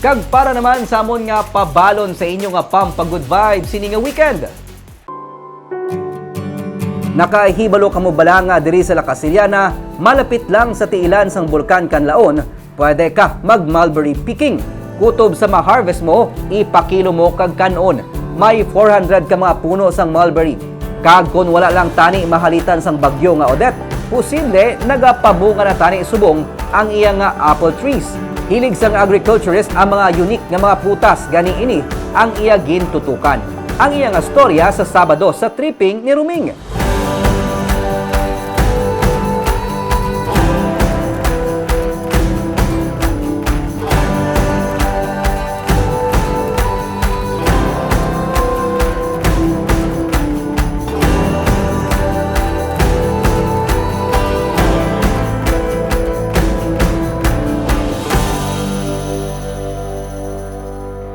Kag para naman sa amon nga pabalon sa inyo nga pampagod vibes sini nga weekend. Nakahibalo kamo bala nga diri sa La Casillana, malapit lang sa tiilan sang bulkan Canlaon, pwede ka mag mulberry picking. Kutob sa ma-harvest mo, ipakilo mo kag kanon. May 400 ka mga puno sang mulberry. Kag kung wala lang tani mahalitan sang bagyo nga Odette, posible nagapabunga na tani subong ang iya nga apple trees. Hilig sang agriculturist ang mga unique nga mga prutas gani ini ang iya gintutukan. Ang iya nga storya sa Sabado sa tripping ni Ruming.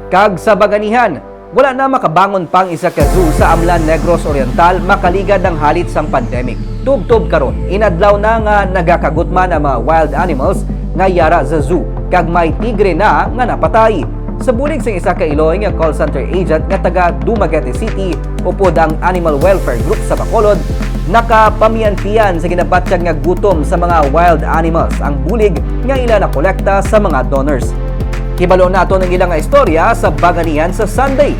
Kag sa Baganihan, wala na makabangon pang isa ka zoo sa Amlan Negros Oriental makaligad ng halit sang pandemic. Tub-tub karon, inadlaw na nga nagakagutman ang mga wild animals nga yara sa zoo, kag may tigre na nga napatay. Sa bulig sang isa ka Iloy nga call center agent nga taga Dumaguete City, upod ang Animal Welfare Group sa Bacolod, nakapamiyan-piyan sa ginabatyag nga gutom sa mga wild animals ang bulig nga ila na kolekta sa mga donors. Hibalo nato ng ilang istorya sa Baganihan sa Sunday.